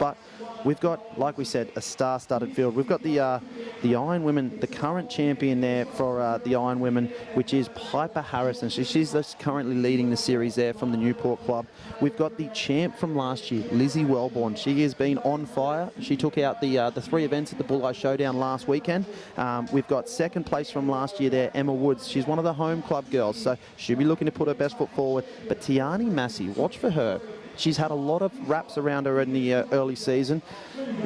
But we've got, like we said, a star-studded field. We've got the Ironwoman, the current champion there for the Ironwomen, which is Piper Harrison. She's currently leading the series there from the Newport Club. We've got the champ from last year, Lizzie Wellborn. She has been on fire. She took out the 3 events at the Bulleye Showdown last weekend. We've got second place from last year there, Emma Woods. She's one of the home club girls, so she'll be looking to put her best foot forward. But Tiani Massey, watch for her. She's had a lot of wraps around her in the early season.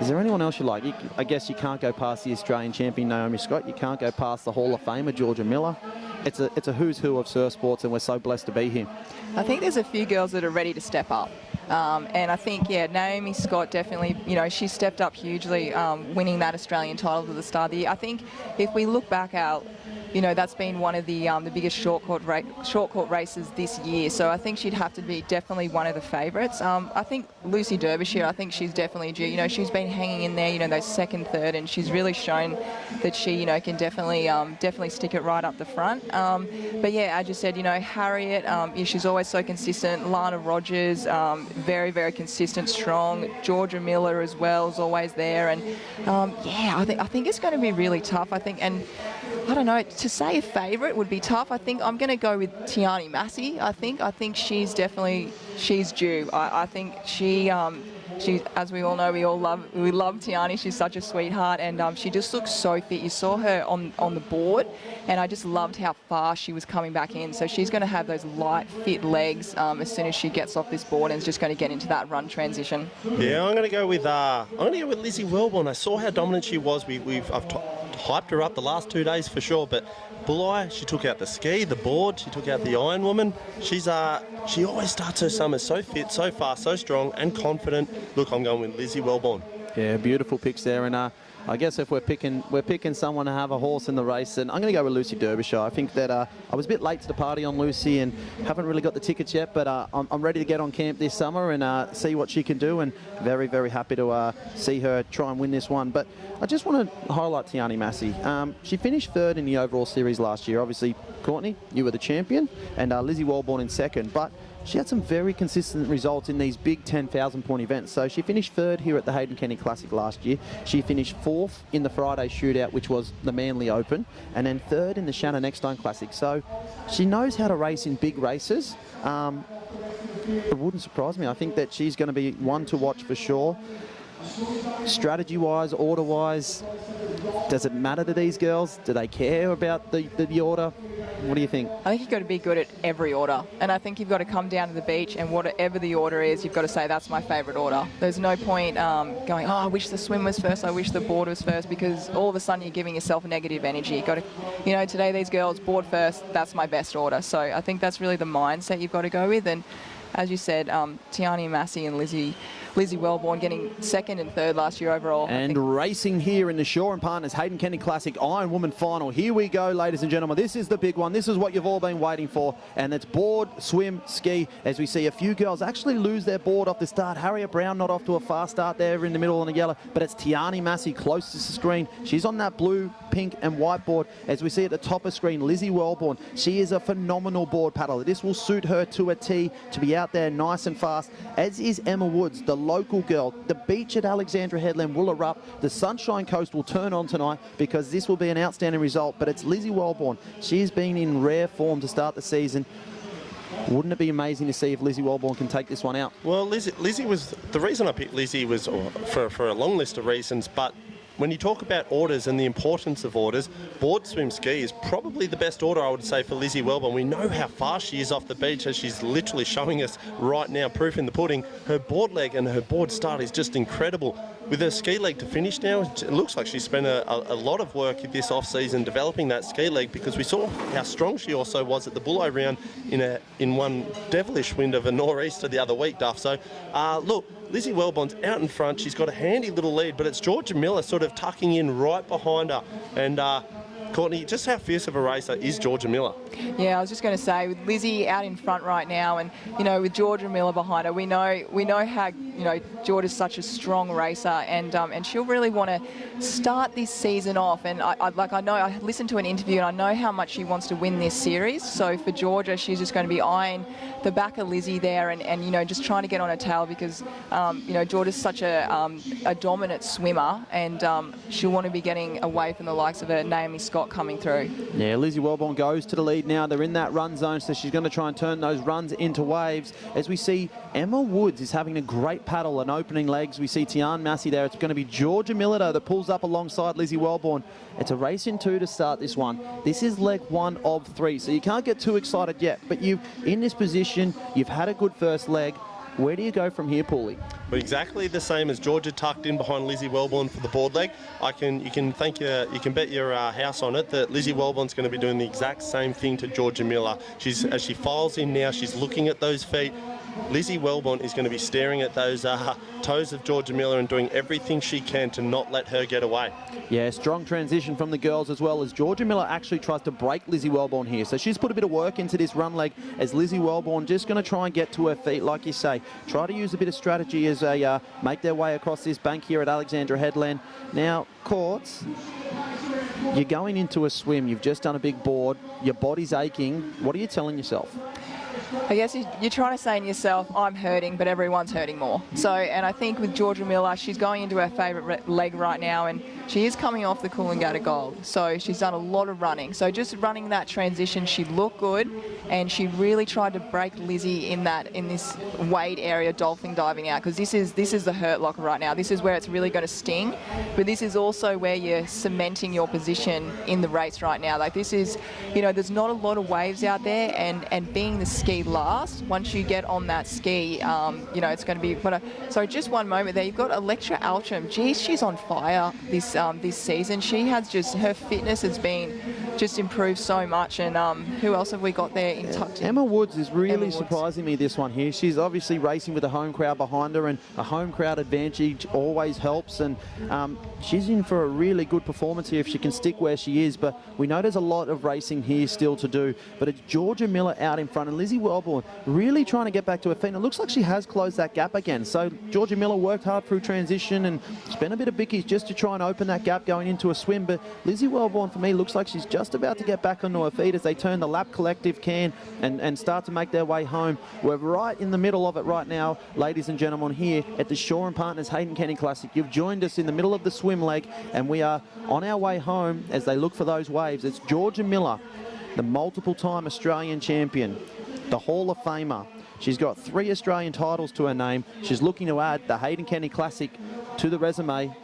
Is there anyone else you like? I guess you can't go past the Australian champion, Naomi Scott. You can't go past the Hall of Famer, Georgia Miller. It's a who's who of surf sports, and we're so blessed to be here. I think there's a few girls that are ready to step up. And I think, yeah, Naomi Scott definitely, you know, she stepped up hugely, winning that Australian title at the start of the year. I think if we look back out, you know, that's been one of the biggest short court races this year. So I think she'd have to be definitely one of the favourites. I think Lucy Derbyshire, I think she's definitely due. You know, she's been hanging in there, you know, those second, third, and she's really shown that she, you know, can definitely stick it right up the front. But yeah, as you said, you know, Harriet, yeah, she's always so consistent. Lana Rogers, very, very consistent, strong. Georgia Miller as well is always there. And yeah, I think it's going to be really tough. I think, and I don't know, to say a favourite would be tough. I think I'm going to go with Tiani Massey. I think she's definitely, she's due. I think she, as we all know, we love Tiani. She's such a sweetheart, and she just looks so fit. You saw her on the board, and I just loved how fast she was coming back in. So she's going to have those light, fit legs as soon as she gets off this board, and is just going to get into that run transition. Yeah, I'm going to go with Lizzie Wellborn. I saw how dominant she was. I've hyped her up the last 2 days for sure, but Bulleye, she took out the ski, the board, she took out the Ironwoman. She always starts her summers so fit, so fast, so strong and confident. Look, I'm going with Lizzie Wellborn. Yeah, beautiful picks there, and I guess if we're picking someone to have a horse in the race, and I'm going to go with Lucy Derbyshire. I think that I was a bit late to the party on Lucy and haven't really got the tickets yet, but I'm ready to get on camp this summer and see what she can do, and very, very happy to see her try and win this one. But I just want to highlight Tiani Massey. She finished third in the overall series last year. Obviously, Courtney, you were the champion, and Lizzie Wellborn in second, but she had some very consistent results in these big 10,000-point events. So she finished third here at the Hayden Kenny Classic last year. She finished fourth in the Friday shootout, which was the Manly Open, and then third in the Shannon Eckstein Classic. So she knows how to race in big races. It wouldn't surprise me. I think that she's going to be one to watch for sure. Strategy-wise, order-wise, does it matter to these girls? Do they care about the order? What do you think? I think you've got to be good at every order. And I think you've got to come down to the beach, and whatever the order is, you've got to say, that's my favourite order. There's no point going, oh, I wish the swim was first, I wish the board was first, because all of a sudden you're giving yourself negative energy. You've got to, you know, today these girls, board first, that's my best order. So I think that's really the mindset you've got to go with. And as you said, Tiani Massey and Lizzie Wellborn getting second and third last year overall. And racing here in the Shaw & Partners Hayden Kenny Classic Ironwoman final. Here we go, ladies and gentlemen. This is the big one. This is what you've all been waiting for. And it's board, swim, ski, as we see a few girls actually lose their board off the start. Harriet Brown not off to a fast start there in the middle on the yellow, but it's Tiani Massey close to the screen. She's on that blue, pink and white board. As we see at the top of screen, Lizzie Wellborn. She is a phenomenal board paddler. This will suit her to a T to be out there nice and fast, as is Emma Woods, the local girl. The beach at Alexandra Headland will erupt. The Sunshine Coast will turn on tonight, because this will be an outstanding result. But it's Lizzie Wellborn. She's been in rare form to start the season. Wouldn't it be amazing to see if Lizzie Wellborn can take this one out? Well, Lizzie was, the reason I picked Lizzie was for a long list of reasons, but when you talk about orders and the importance of orders, board, swim, ski is probably the best order, I would say, for Lizzie Wellborn. We know how fast she is off the beach, as she's literally showing us right now, proof in the pudding. Her board leg and her board start is just incredible. With her ski leg to finish now, it looks like she's spent a lot of work this off-season developing that ski leg, because we saw how strong she also was at the Bulleye round in one devilish wind of a nor'easter the other week, Duff. So, look, Lizzie Wellborn's out in front. She's got a handy little lead, but it's Georgia Miller sort of tucking in right behind her. And Courtney, just how fierce of a racer is Georgia Miller? Yeah, I was just going to say, with Lizzie out in front right now, and you know, with Georgia Miller behind her, we know how you know, Georgia's such a strong racer, and she'll really want to start this season off. And I know I listened to an interview, and I know how much she wants to win this series. So for Georgia, she's just going to be eyeing the back of Lizzie there, and you know, just trying to get on her tail, because you know, Georgia's such a dominant swimmer, and she'll want to be getting away from the likes of a Naomi Scott coming through. Yeah, Lizzie Wellborn goes to the lead now. They're in that run zone, so she's going to try and turn those runs into waves. As we see, Emma Woods is having a great paddle and opening legs. We see Tian Massey there. It's going to be Georgia Miller that pulls up alongside Lizzie Wellborn. It's a race in 2 to start this one. This is leg 1 of 3, so you can't get too excited yet. But you've in this position, you've had a good first leg. Where do you go from here, Paulie? Well, exactly the same as Georgia, tucked in behind Lizzie Wellborn for the board leg. You can bet your house on it that Lizzie Wellborn's going to be doing the exact same thing to Georgia Miller. As she files in now, she's looking at those feet. Lizzie Wellborn is going to be staring at those toes of Georgia Miller and doing everything she can to not let her get away. Yeah, strong transition from the girls as well, as Georgia Miller actually tries to break Lizzie Wellborn here. So she's put a bit of work into this run leg, as Lizzie Wellborn just going to try and get to her feet, like you say. Try to use a bit of strategy as they make their way across this bank here at Alexandra Headland. Now, Courts, you're going into a swim. You've just done a big board. Your body's aching. What are you telling yourself? I guess you're trying to say to yourself, I'm hurting, but everyone's hurting more. So, and I think with Georgia Miller, she's going into her favourite leg right now, and she is coming off the Coolangatta Gold. So she's done a lot of running. So just running that transition, she looked good, and she really tried to break Lizzie in this wade area, dolphin diving out, because this is the hurt locker right now. This is where it's really going to sting, but this is also where you're cementing your position in the race right now. Like, this is, you know, there's not a lot of waves out there, and being the ski last, once you get on that ski, you know, it's going to be. So just one moment there, you've got Electra Altram. Geez, she's on fire this season. She has just, her fitness has been just improved so much. And who else have we got there in tucked in? Emma Woods is really surprising me this one here. She's obviously racing with a home crowd behind her, and a home crowd advantage always helps. And she's in for a really good performance here if she can stick where she is. But we know there's a lot of racing here still to do. But it's Georgia Miller out in front, and Lizzie Wellborn really trying to get back to her feet. And it looks like she has closed that gap again. So Georgia Miller worked hard through transition and spent a bit of bickies just to try and open that gap going into a swim. But Lizzie Wellborn, for me, looks like she's just about to get back onto her feet as they turn the lap collective can and start to make their way home. We're right in the middle of it right now, ladies and gentlemen, here at the Shaw & Partners Hayden Kenny Classic. You've joined us in the middle of the swim leg, and we are on our way home as they look for those waves. It's Georgia Miller, the multiple-time Australian champion, the Hall of Famer. She's got 3 Australian titles to her name. She's looking to add the Hayden Kenny Classic to the resume.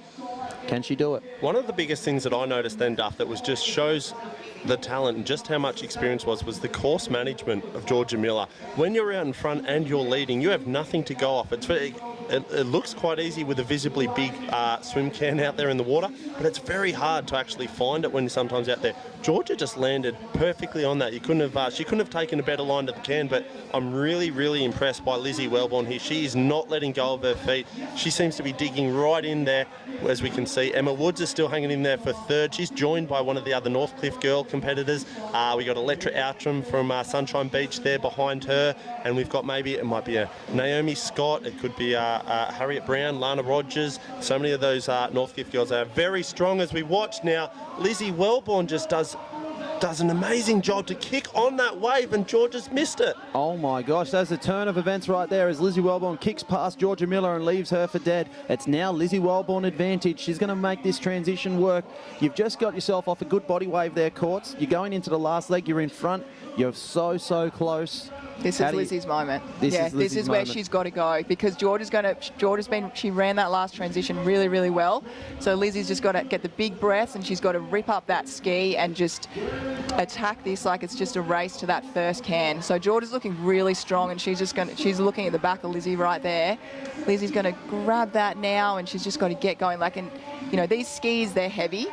Can she do it? One of the biggest things that I noticed then, Duff, that was just shows the talent and just how much experience was the course management of Georgia Miller. When you're out in front and you're leading, you have nothing to go off. It looks quite easy with a visibly big swim can out there in the water, but it's very hard to actually find it when you're sometimes out there. Georgia just landed perfectly on that. She couldn't have taken a better line to the can, but I'm really, really impressed by Lizzie Wellborn here. She is not letting go of her feet. She seems to be digging right in there, as we can see. Emma Woods is still hanging in there for 3rd. She's joined by one of the other Northcliffe girl competitors. We got Electra Outram from Sunshine Beach there behind her, and we've got it might be a Naomi Scott, it could be Harriet Brown, Lana Rogers. So many of those Northcliffe girls are very strong as we watch now. Lizzie Wellborn just does an amazing job to kick on that wave, and Georgia's missed it. Oh my gosh, that's a turn of events right there as Lizzie Wellborn kicks past Georgia Miller and leaves her for dead. It's now Lizzie Wellborn advantage. She's going to make this transition work. You've just got yourself off a good body wave there, Courts. You're going into the last leg. You're in front. You're so close. This is Lizzie's moment. This is where she's got to go, because she ran that last transition really, really well. So Lizzie's just got to get the big breaths, and she's got to rip up that ski and just attack this like it's just a race to that first can. So Georgia's looking really strong, and she's looking at the back of Lizzie right there. Lizzie's going to grab that now, and she's just got to get going. You know, these skis, they're heavy,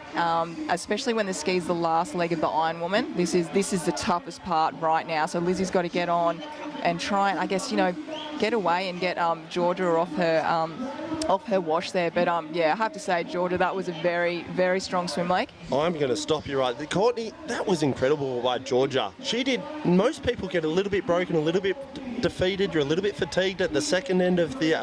especially when the ski's the last leg of the Ironwoman. This is the toughest part right now. So Lizzie's got to get on and try and, I guess, you know, get away and get Georgia off her wash there. But yeah, I have to say, Georgia, that was a very, very strong swim leg. I'm going to stop you right. Courtney, that was incredible by Georgia. She did, most people get a little bit broken, a little bit bit defeated, you're a little bit fatigued at the second end of the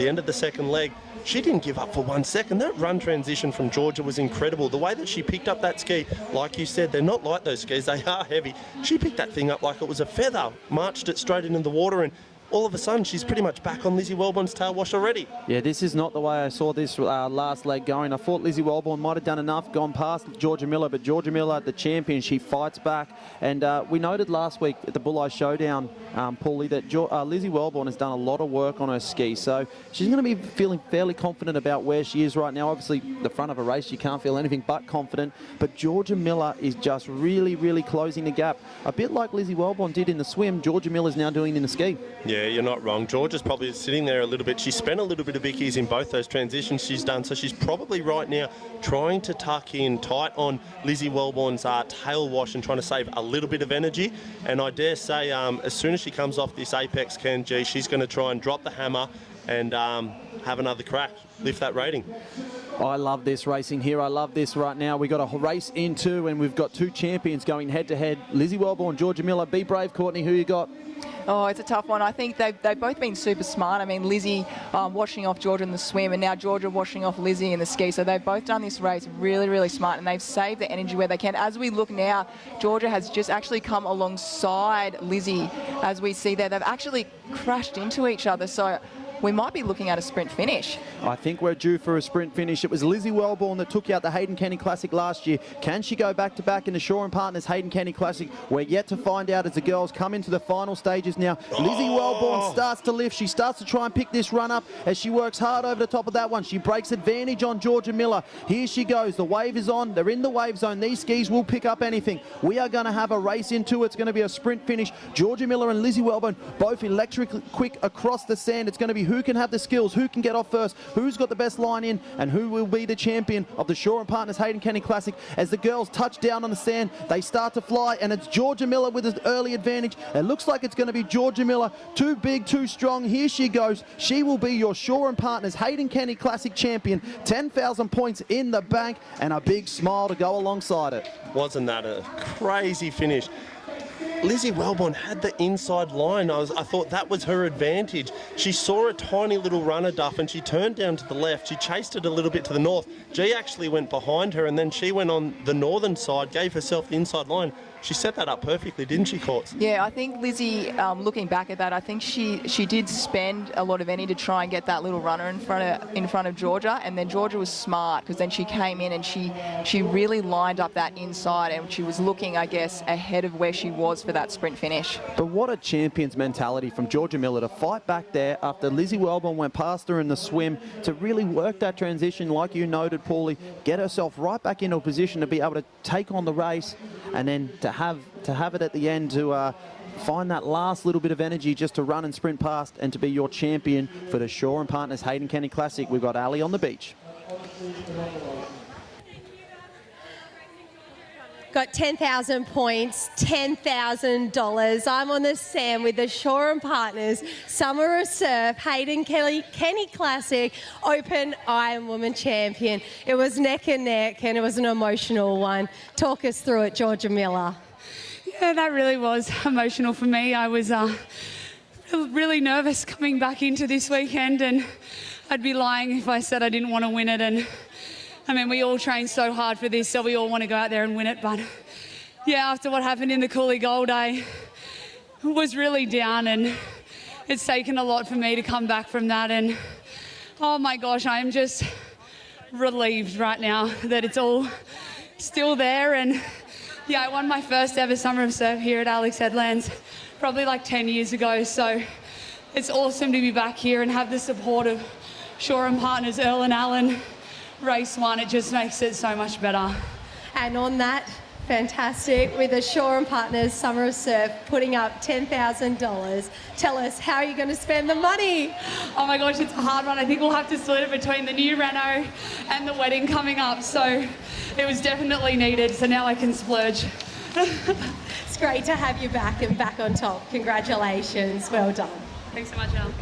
end of the second leg. She didn't give up for 1 second. That run transition from Georgia was incredible. The way that she picked up that ski, like you said, they're not like those skis, they are heavy. She picked that thing up like it was a feather, marched it straight into the water, and all of a sudden, she's pretty much back on Lizzie Wellborn's tail wash already. Yeah, this is not the way I saw this last leg going. I thought Lizzie Wellborn might have done enough, gone past Georgia Miller, but Georgia Miller, the champion, she fights back. And we noted last week at the Bull Eye Showdown, Paulie, that Lizzie Wellborn has done a lot of work on her ski. So she's going to be feeling fairly confident about where she is right now. Obviously, the front of a race, you can't feel anything but confident. But Georgia Miller is just really, really closing the gap. A bit like Lizzie Wellborn did in the swim, Georgia Miller's now doing in the ski. Yeah, you're not wrong. Georgia's probably sitting there a little bit. She spent a little bit of bickies in both those transitions she's done, so she's probably right now trying to tuck in tight on Lizzie Wellborn's tail wash and trying to save a little bit of energy. And I dare say, as soon as she comes off this Apex Can G, she's going to try and drop the hammer and have another crack, lift that rating. I love this racing here. I love this right now. We've got a race in two, and we've got two champions going head-to-head. Lizzie Wellborn, Georgia Miller. Be brave, Courtney. Who you got? Oh, it's a tough one. I think they've both been super smart. I mean, Lizzie washing off Georgia in the swim, and now Georgia washing off Lizzie in the ski. So they've both done this race really, really smart, and they've saved the energy where they can. As we look now, Georgia has just actually come alongside Lizzie. As we see there, they've actually crashed into each other. So we might be looking at a sprint finish. I think we're due for a sprint finish. It was Lizzie Wellborn that took out the Hayden County Classic last year. Can she go back-to-back in the Shaw & Partners Hayden County Classic? We're yet to find out as the girls come into the final stages now. Lizzie Wellborn starts to lift. She starts to try and pick this run up as she works hard over the top of that one. She breaks advantage on Georgia Miller. Here she goes. The wave is on. They're in the wave zone. These skis will pick up anything. We are going to have a race into it. It's going to be a sprint finish. Georgia Miller and Lizzie Wellborn both electrically quick across the sand. It's going to be who can have the skills, who can get off first, who's got the best line in, and who will be the champion of the Shaw & Partners Hayden County Classic. As the girls touch down on the sand, they start to fly, and it's Georgia Miller with an early advantage. It looks like it's going to be Georgia Miller. Too big, too strong. Here she goes. She will be your Shaw & Partners Hayden County Classic champion. 10,000 points in the bank, and a big smile to go alongside it. Wasn't that a crazy finish? Lizzie Wellborn had the inside line. I thought that was her advantage. She saw a tiny little runner duff and she turned down to the left. She chased it a little bit to the north. G actually went behind her, and then she went on the northern side, gave herself the inside line. She set that up perfectly, didn't she, Courts? Yeah, I think Lizzie, looking back at that, I think she did spend a lot of energy to try and get that little runner in front of Georgia, and then Georgia was smart because then she came in and she really lined up that inside, and she was looking, I guess, ahead of where she was for that sprint finish. But what a champion's mentality from Georgia Miller to fight back there after Lizzie Wellborn went past her in the swim, to really work that transition, like you noted, Paulie, get herself right back into a position to be able to take on the race, and then to have it at the end to find that last little bit of energy just to run and sprint past and to be your champion for the Shaw & Partners Hayden County Classic. We've got Ali on the beach. Got 10,000 points, $10,000. I'm on the sand with the Shaw & Partners Summer of Surf Hayden County Classic Open Ironwoman champion. It was neck and neck, and it was an emotional one. Talk us through it, Georgia Miller. Yeah, that really was emotional for me. I was really nervous coming back into this weekend, and I'd be lying if I said I didn't want to win it. And I mean, we all train so hard for this, so we all want to go out there and win it. But yeah, after what happened in the Cooley Gold, I was really down, and it's taken a lot for me to come back from that. And oh my gosh, I am just relieved right now that it's all still there. And yeah, I won my first ever Summer of Surf here at Alex Headlands probably like 10 years ago. So it's awesome to be back here and have the support of Shaw & Partners, Earl and Allen. Race one, it just makes it so much better. And on that, fantastic, with the Shaw & Partners Summer of Surf putting up $10,000. Tell us, how are you going to spend the money? Oh my gosh, it's a hard one. I think we'll have to split it between the new reno and the wedding coming up. So it was definitely needed, so now I can splurge. It's great to have you back and back on top. Congratulations, well done. Thanks so much, Al.